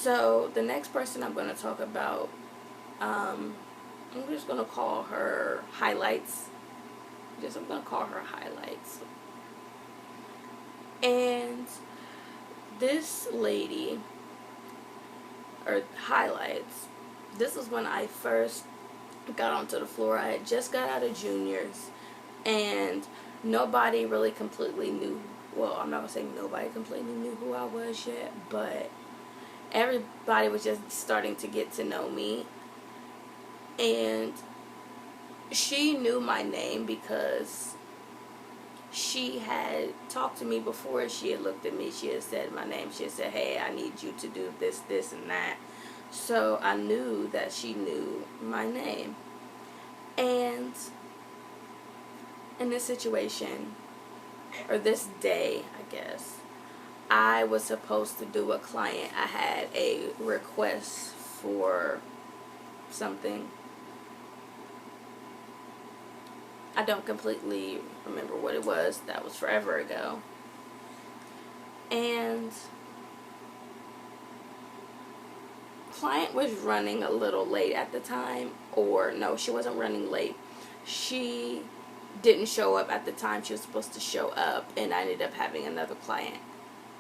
So the next person I'm going to talk about, I'm just going to call her Highlights. I'm going to call her Highlights. And this lady, or Highlights, this is when I first got onto the floor. I had just got out of juniors, and nobody really completely knew, well, I'm not going to say nobody completely knew who I was yet, but everybody was just starting to get to know me. And she knew my name because she had talked to me before. She had looked at me, she had said my name, she had said, hey, I need you to do this, this, and that. So I knew that she knew my name. And in this situation, or this day, I guess, I was supposed to do a client. I had a request for something. I don't completely remember what it was. That was forever ago. And client was running a little late at the time, or no, she wasn't running late. She didn't show up at the time she was supposed to show up, and I ended up having another client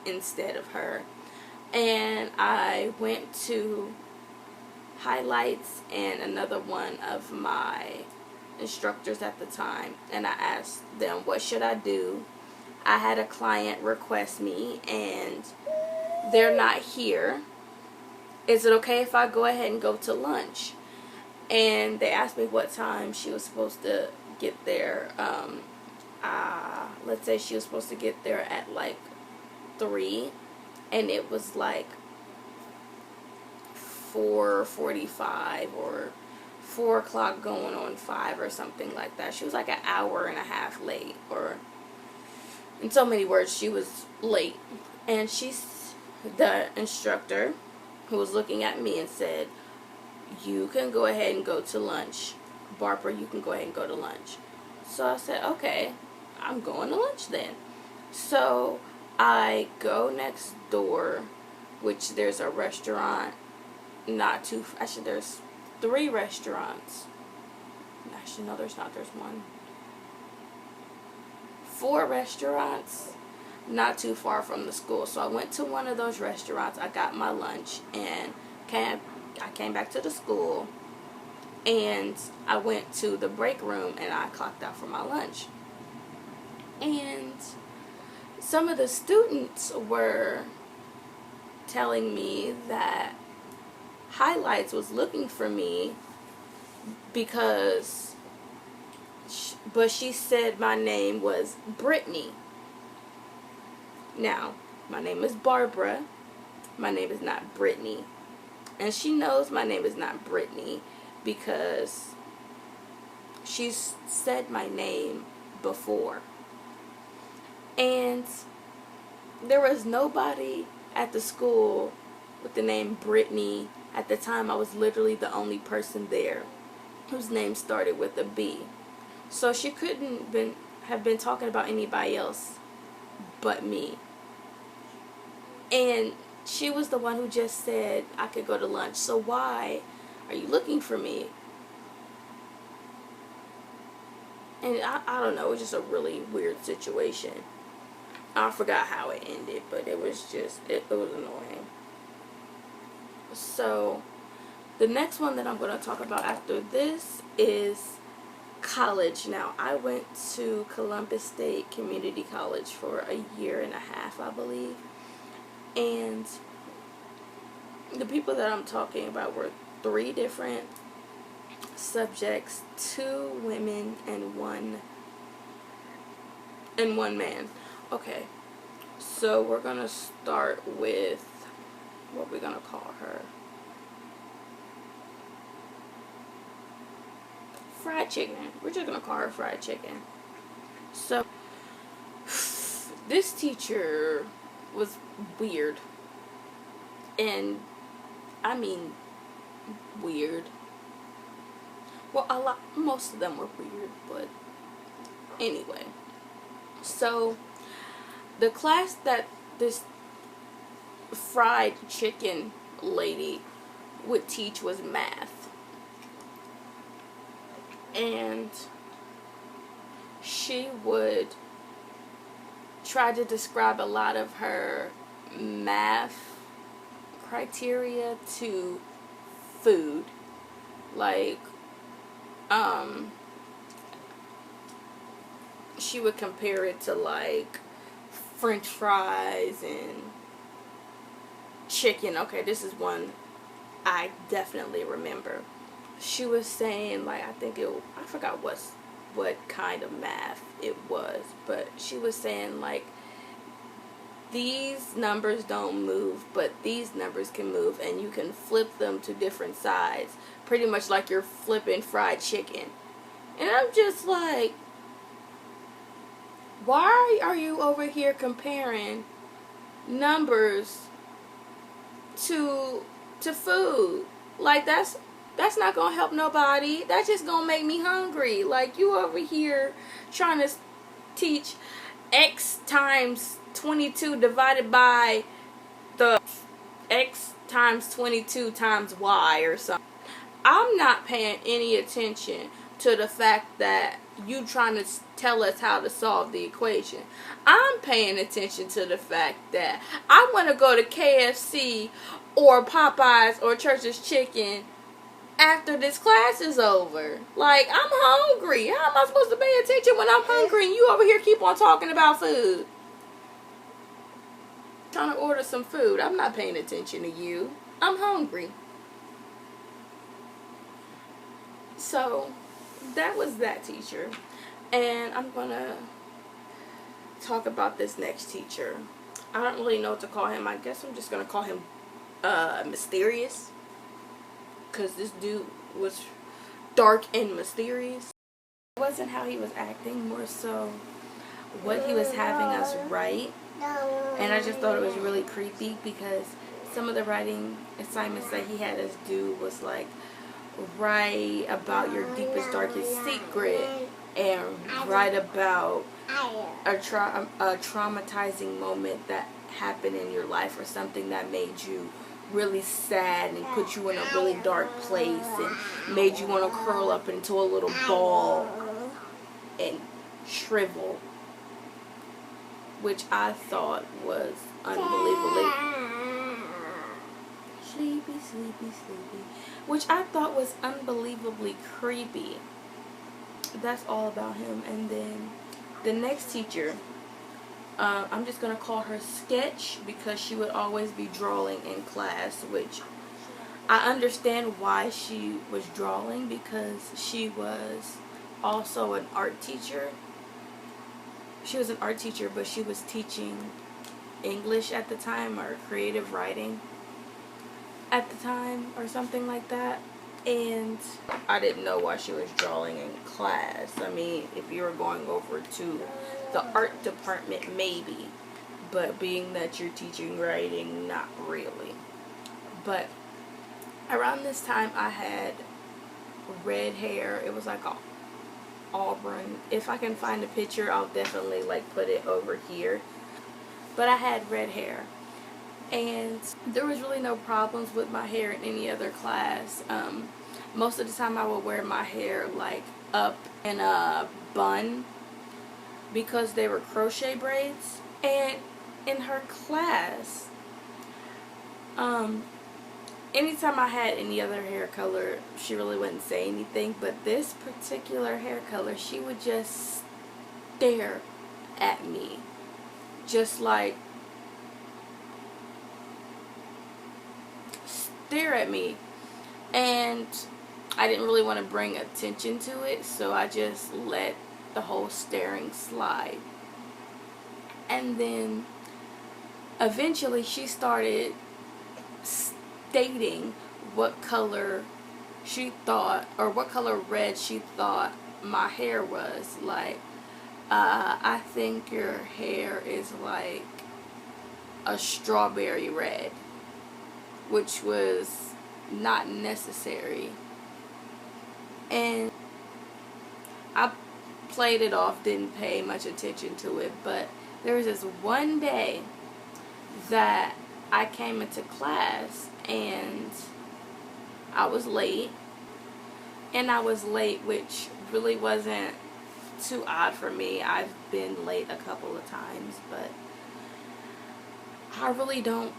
instead of her. And I went to Highlights and another one of my instructors at the time, and I asked them, what should I do? I had a client request me and they're not here. Is it okay if I go ahead and go to lunch? And they asked me what time she was supposed to get there. Let's say she was supposed to get there at like 3, and it was like 4:45 or 4 o'clock going on 5 or something like that. She was like an hour and a half late, or in so many words, she was late. And the instructor who was looking at me and said, you can go ahead and go to lunch. Barbara, you can go ahead and go to lunch. So I said, okay, I'm going to lunch then. So I go next door, which there's a restaurant there's 3 restaurants. Actually, no, there's not. There's 4 restaurants not too far from the school. So I went to one of those restaurants. I got my lunch, and I came back to the school, and I went to the break room, and I clocked out for my lunch. And some of the students were telling me that Highlights was looking for me because, but she said my name was Brittany. Now, my name is Barbara. My name is not Brittany. And she knows my name is not Brittany because she's said my name before. And there was nobody at the school with the name Brittany. At the time, I was literally the only person there whose name started with a B. So she couldn't have been talking about anybody else but me. And she was the one who just said I could go to lunch. So why are you looking for me? And I don't know, it was just a really weird situation. I forgot how it ended, but it was just, it was annoying. So the next one that I'm going to talk about after this is college. Now, I went to Columbus State Community College for a year and a half, I believe. And the people that I'm talking about were 3 different subjects, 2 women and one man. Okay, so we're going to start with, what we're going to call her? Fried chicken. We're just going to call her Fried Chicken. So, this teacher was weird. And, I mean, weird. Well, most of them were weird, but anyway. So, the class that this Fried Chicken lady would teach was math. And she would try to describe a lot of her math criteria to food. Like, she would compare it to like French fries and chicken. Okay, this is one I definitely remember. She was saying, like, I forgot what kind of math it was, but she was saying, like, these numbers don't move, but these numbers can move, and you can flip them to different sides, pretty much like you're flipping fried chicken. And I'm just like, why are you over here comparing numbers to food? Like, that's not gonna help nobody. That's just gonna make me hungry. Like, you over here trying to teach x times 22 divided by the x times 22 times y or something. I'm not paying any attention to the fact that you trying to tell us how to solve the equation. I'm paying attention to the fact that I want to go to KFC or Popeyes or Church's Chicken after this class is over. Like, I'm hungry. How am I supposed to pay attention when I'm hungry and you over here keep on talking about food? Trying to order some food. I'm not paying attention to you. I'm hungry. So, that was that teacher. And I'm going to talk about this next teacher. I don't really know what to call him. I guess I'm just going to call him Mysterious. Because this dude was dark and mysterious. It wasn't how he was acting, more so what he was having us write. And I just thought it was really creepy because some of the writing assignments that he had us do was like, write about your deepest, darkest secret, and write about a traumatizing moment that happened in your life, or something that made you really sad and put you in a really dark place and made you want to curl up into a little ball and shrivel, which I thought was unbelievably creepy. That's all about him. And then the next teacher, I'm just going to call her Sketch, because she would always be drawing in class, which I understand why she was drawing, because she was also an art teacher. She was an art teacher, but she was teaching English at the time, or creative writing at the time, or something like that. And I didn't know why she was drawing in class. I mean, if you were going over to the art department, maybe. But being that you're teaching writing, not really. But around this time, I had red hair. It was like a auburn. If I can find a picture, I'll definitely like put it over here. But I had red hair. And there was really no problems with my hair in any other class. Most of the time I would wear my hair like up in a bun, because they were crochet braids. And in her class, anytime I had any other hair color, she really wouldn't say anything. But this particular hair color, she would just stare at me. Just like stare at me. And I didn't really want to bring attention to it, so I just let the whole staring slide. And then eventually she started stating what color she thought, or what color red she thought my hair was. Like, I think your hair is like a strawberry red, which was not necessary. And I played it off, didn't pay much attention to it. But there was this one day that I came into class and I was late. And I was late, which really wasn't too odd for me. I've been late a couple of times, but I really don't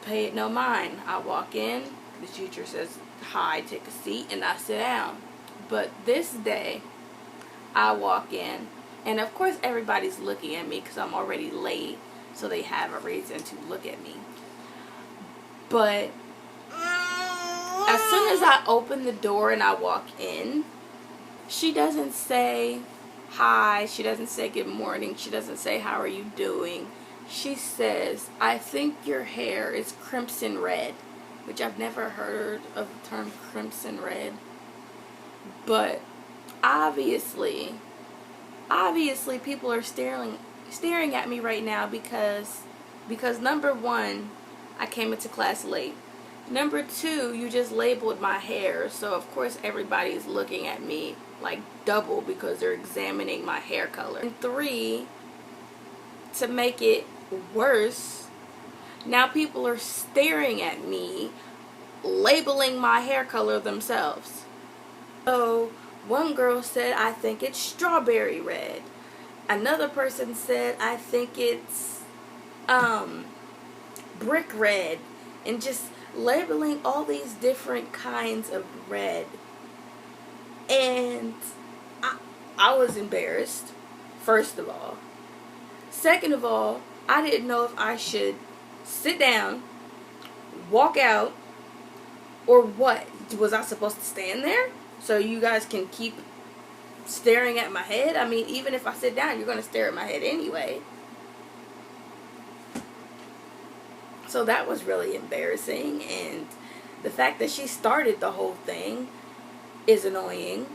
pay it no mind. I walk in, the teacher says, "Hi, take a seat," and I sit down. But this day, I walk in, and of course everybody's looking at me because I'm already late, so they have a reason to look at me. But as soon as I open the door and I walk in, she doesn't say hi, she doesn't say good morning, she doesn't say how are you doing. She says, "I think your hair is crimson red," which I've never heard of the term crimson red. But obviously people are staring at me right now because number one, I came into class late. Number two, you just labeled my hair, so of course everybody's looking at me like double because they're examining my hair color. And three, to make it worse, now people are staring at me, labeling my hair color themselves. So one girl said, "I think it's strawberry red." Another person said, "I think it's brick red," and just labeling all these different kinds of red. And I was embarrassed, first of all. Second of all, I didn't know if I should sit down, walk out, or what. Was I supposed to stand there so you guys can keep staring at my head? I mean, even if I sit down, you're going to stare at my head anyway. So that was really embarrassing, and the fact that she started the whole thing is annoying.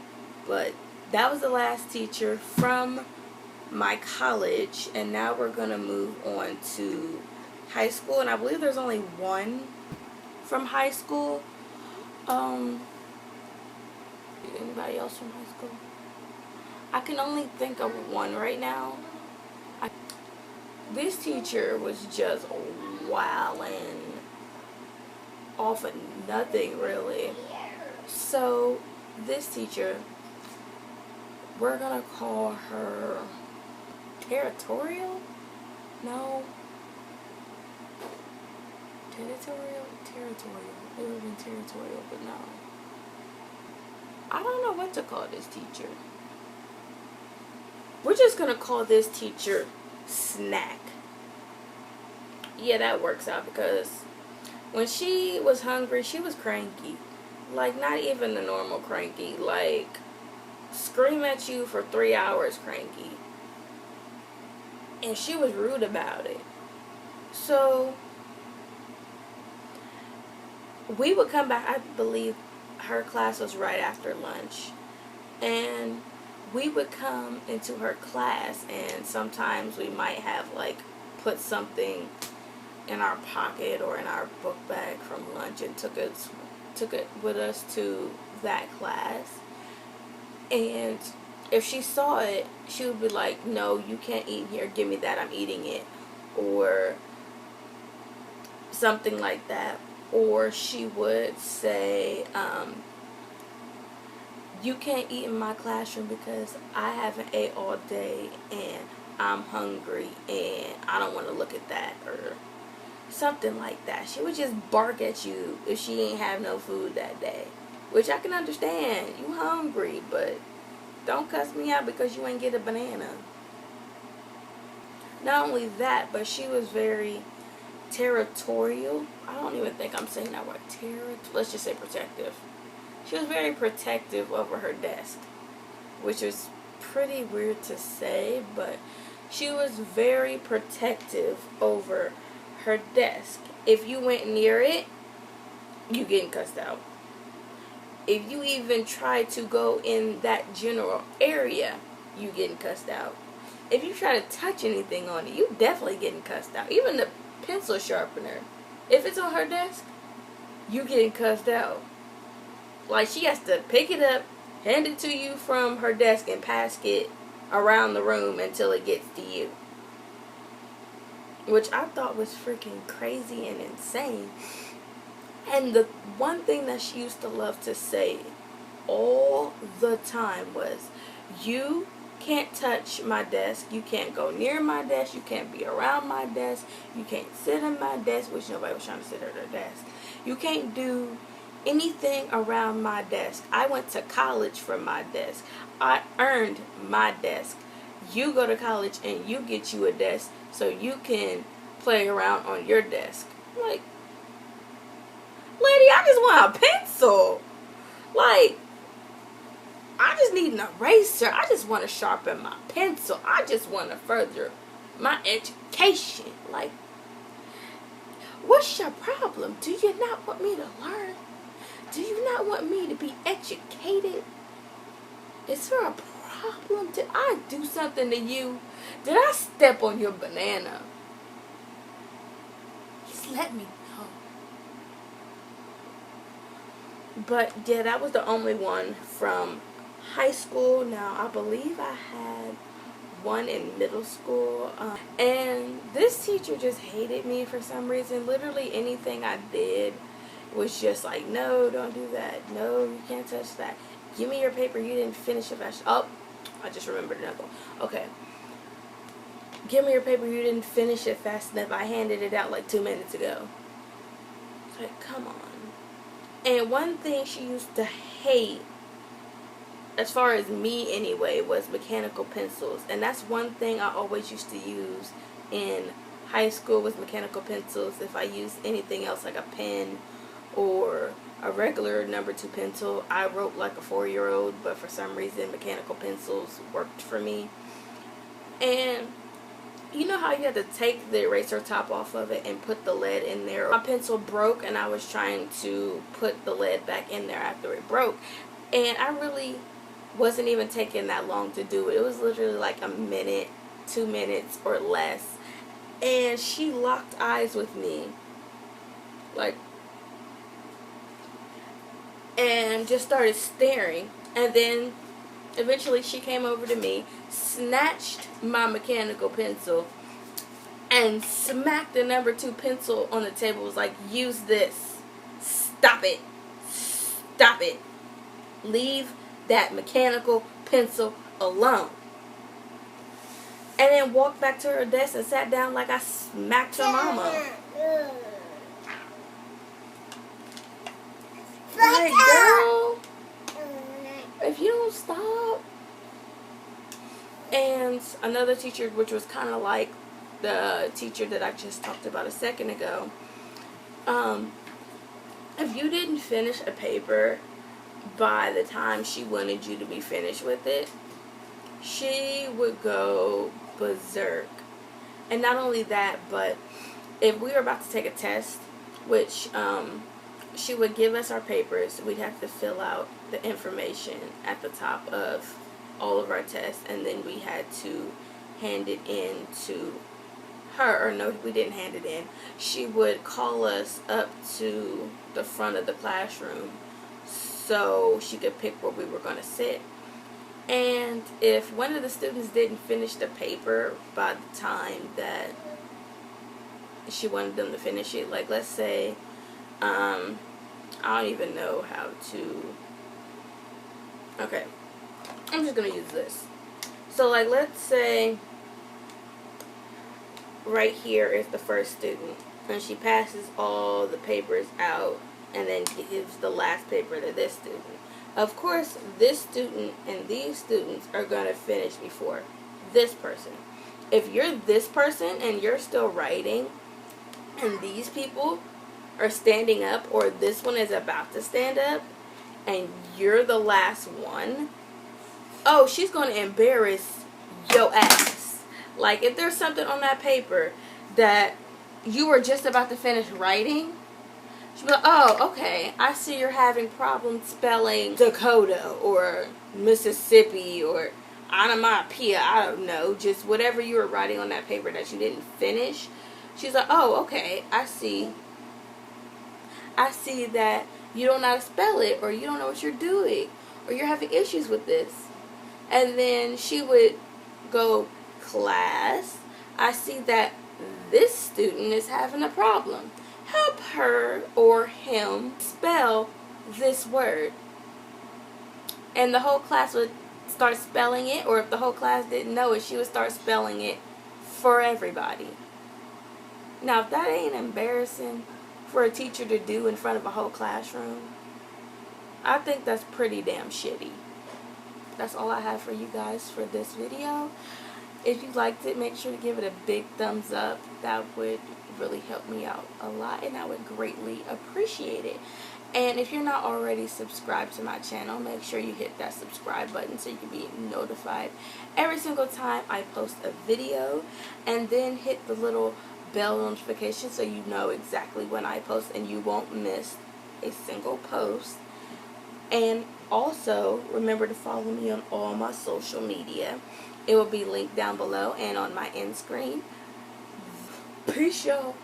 But that was the last teacher from my college, and now we're going to move on to high school, and I believe there's only one from high school. Anybody else from high school? I can only think of one right now. This teacher was just wilding off of nothing, really. So this teacher, we're gonna call her territorial? No. Territorial? It would have been territorial, but no. I don't know what to call this teacher. We're just gonna call this teacher Snack. Yeah, that works out because when she was hungry, she was cranky. Like, not even the normal cranky. Like, scream at you for 3 hours cranky. And she was rude about it. So, we would come back, I believe her class was right after lunch. And we would come into her class, and sometimes we might have, like, put something in our pocket or in our book bag from lunch and took it with us to that class. And if she saw it, she would be like, "No, you can't eat here, give me that, I'm eating it," or something like that. Or she would say, "You can't eat in my classroom because I haven't ate all day and I'm hungry and I don't want to look at that," or something like that. She would just bark at you if she ain't have no food that day, which I can understand. You hungry, but don't cuss me out because you ain't get a banana. Not only that, but she was very territorial. I don't even think I'm saying that word. Let's just say protective. She was very protective over her desk, which is pretty weird to say, but she was very protective over her desk. If you went near it, you getting cussed out. If you even try to go in that general area, you getting cussed out. If you try to touch anything on it, you definitely getting cussed out. Even the pencil sharpener, if it's on her desk, you getting cussed out. Like, she has to pick it up, hand it to you from her desk, and pass it around the room until it gets to you. which I thought was freaking crazy and insane. And the one thing that she used to love to say all the time was, you can't touch my desk, you can't go near my desk, you can't be around my desk, you can't sit at my desk, which nobody was trying to sit at their desk. You can't do anything around my desk. I went to college from my desk. I earned my desk. You go to college and you get you a desk so you can play around on your desk. Like, lady, I just want a pencil. Like, I just need an eraser. I just want to sharpen my pencil. I just want to further my education. Like, what's your problem? Do you not want me to learn? Do you not want me to be educated? Is there a problem? Did I do something to you? Did I step on your banana? Just let me know. But yeah, that was the only one from high school. Now, I believe I had one in middle school. And this teacher just hated me for some reason. Literally anything I did was just like, no, don't do that. No, you can't touch that. Give me your paper. You didn't finish it fast. Oh, I just remembered another one. Okay. Give me your paper. You didn't finish it fast enough. I handed it out like 2 minutes ago. It's like, come on. And one thing she used to hate, as far as me anyway, was mechanical pencils. And that's one thing I always used to use in high school was mechanical pencils. If I used anything else like a pen or a regular number 2 pencil, I wrote like a 4-year-old, but for some reason mechanical pencils worked for me. And you know how you have to take the eraser top off of it and put the lead in there? My pencil broke and I was trying to put the lead back in there after it broke. And I really wasn't even taking that long to do it. It was literally like a minute, 2 minutes or less. And she locked eyes with me. Like, and just started staring. And then eventually she came over to me, snatched my mechanical pencil, and smacked the number 2 pencil on the table. Was like, use this. Stop it. Stop it. Leave that mechanical pencil alone. And then walked back to her desk and sat down like I smacked her mama. Like, girl, if you don't stop. And another teacher, which was kind of like the teacher that I just talked about a second ago, if you didn't finish a paper by the time she wanted you to be finished with it, she would go berserk. And not only that, but if we were about to take a test, which she would give us our papers, we'd have to fill out the information at the top of all of our tests, and then we had to hand it in to her. Or no, we didn't hand it in. She would call us up to the front of the classroom so she could pick where we were going to sit. And if one of the students didn't finish the paper by the time that she wanted them to finish it, like let's say, I don't even know how to, okay, I'm just going to use this. So like let's say right here is the first student, and she passes all the papers out and then gives the last paper to this student. Of course, this student and these students are going to finish before this person. If you're this person and you're still writing and these people are standing up, or this one is about to stand up and you're the last one, oh, she's going to embarrass your ass. Like, if there's something on that paper that you were just about to finish writing, she'll be like, oh, okay, I see you're having problems spelling Dakota or Mississippi or onomatopoeia, I don't know, just whatever you were writing on that paper that you didn't finish. She's like, oh, okay, I see that you don't know how to spell it, or you don't know what you're doing, or you're having issues with this. And then she would go, class, I see that this student is having a problem. Help her or him spell this word. And the whole class would start spelling it, or if the whole class didn't know it, she would start spelling it for everybody. Now, if that ain't embarrassing for a teacher to do in front of a whole classroom, I think that's pretty damn shitty. That's all I have for you guys for this video. If you liked it, make sure to give it a big thumbs up. That would really help me out a lot, and I would greatly appreciate it. And if you're not already subscribed to my channel, make sure you hit that subscribe button so you can be notified every single time I post a video, and then hit the little bell notification so you know exactly when I post and you won't miss a single post. And also remember to follow me on all my social media. It will be linked down below and on my end screen. Peace, y'all.